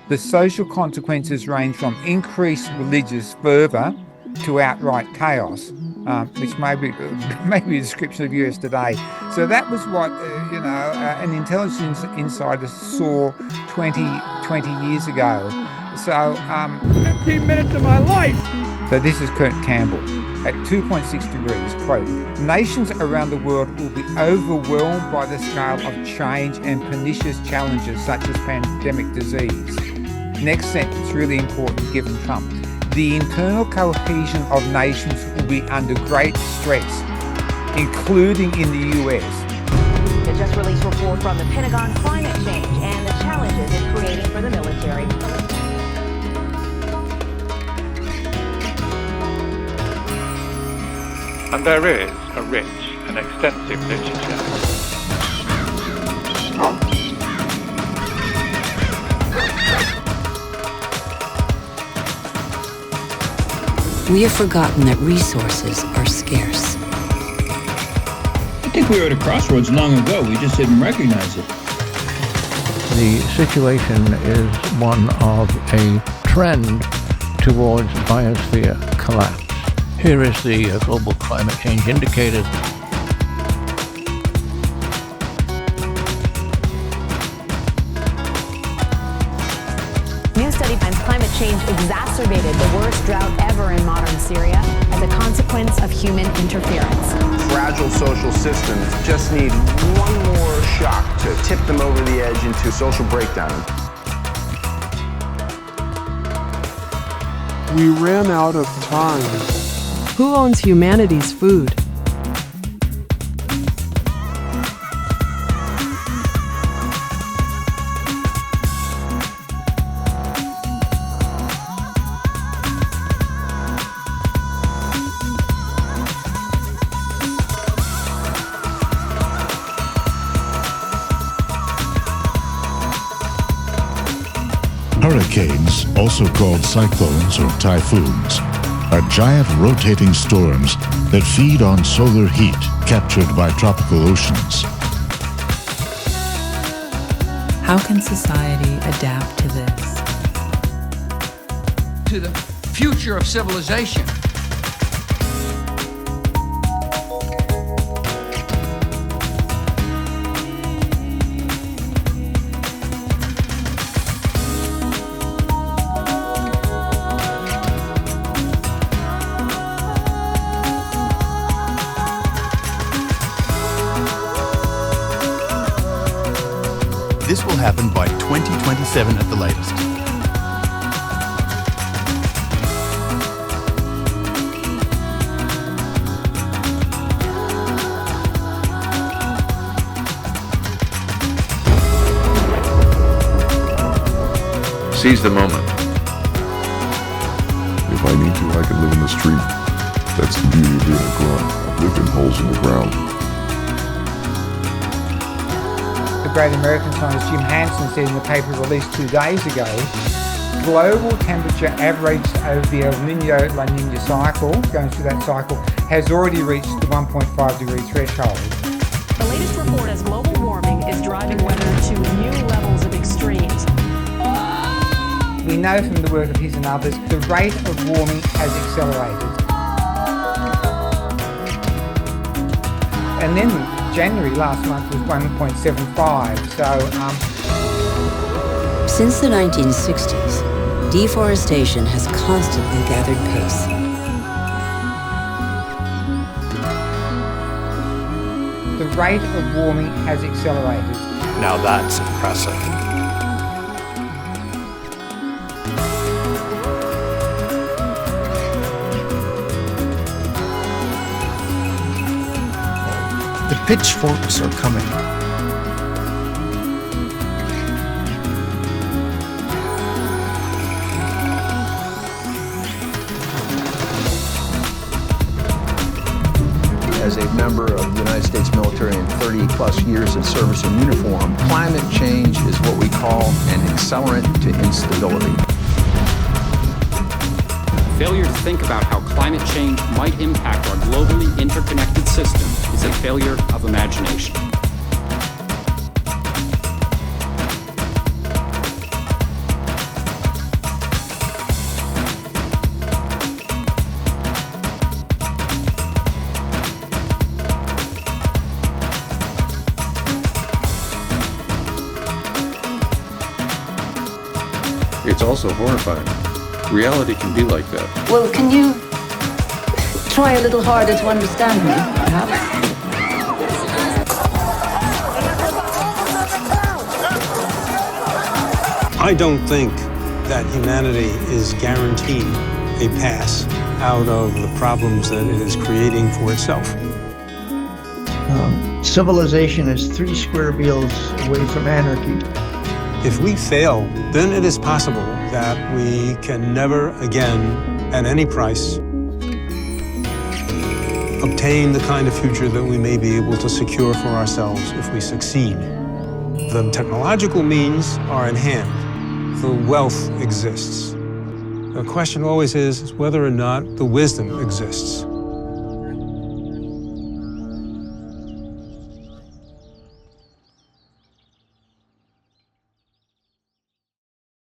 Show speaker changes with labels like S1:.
S1: The social consequences range from increased religious fervor to outright chaos, which may be a description of US today. So that was what an intelligence insider saw 20 years ago. So
S2: 15 minutes of my life.
S1: So this is Kurt Campbell. At 2.6 degrees, quote, nations around the world will be overwhelmed by the scale of change and pernicious challenges such as pandemic disease. Next sentence, really important given Trump. The internal cohesion of nations will be under great stress, including in the US.
S3: The just released report from the Pentagon climate change and the challenges it's creating for the military.
S4: And there is a rich and extensive literature.
S5: We have forgotten that resources are scarce.
S6: I think we were at a crossroads long ago. We just didn't recognize it.
S7: The situation is one of a trend towards biosphere collapse. Here is the global climate change indicator.
S3: New study finds climate change exacerbated the worst drought ever in modern Syria as a consequence of human interference.
S8: Fragile social systems just need one more shock to tip them over the edge into social breakdown.
S9: We ran out of time.
S10: Who owns humanity's food?
S11: Hurricanes, also called cyclones or typhoons, are giant rotating storms that feed on solar heat captured by tropical oceans.
S12: How can society adapt to this?
S2: To the future of civilization.
S13: This will happen by 2027 at the latest.
S14: Seize the moment.
S15: If I need to, I can live in the street. That's the beauty of being a grunt. I've lived in holes in the ground.
S1: The great American scientist Jim Hansen said in the paper released 2 days ago, global temperature averaged over the El Nino-La Nina cycle, going through that cycle, has already reached the 1.5 degree threshold.
S3: The latest report as global warming is driving weather to new levels of extremes.
S1: We know from the work of his and others, the rate of warming has accelerated. And then January last month was 1.75,
S5: Since the 1960s, deforestation has constantly gathered pace.
S1: The rate of warming has accelerated.
S13: Now that's impressive.
S16: The pitchforks are coming.
S8: As a member of the United States military and 30 plus years of service in uniform, climate change is what we call an accelerant to instability.
S17: Failure to think about how climate change might impact our globally interconnected system is a failure of imagination.
S14: It's also horrifying. Reality can be like that.
S18: Well, can you try a little harder to understand me, perhaps?
S19: I don't think that humanity is guaranteed a pass out of the problems that it is creating for itself.
S16: Civilization is 3 square miles away from anarchy.
S19: If we fail, then it is possible that we can never again, at any price, obtain the kind of future that we may be able to secure for ourselves if we succeed. The technological means are in hand. The wealth exists. The question always is whether or not the wisdom exists.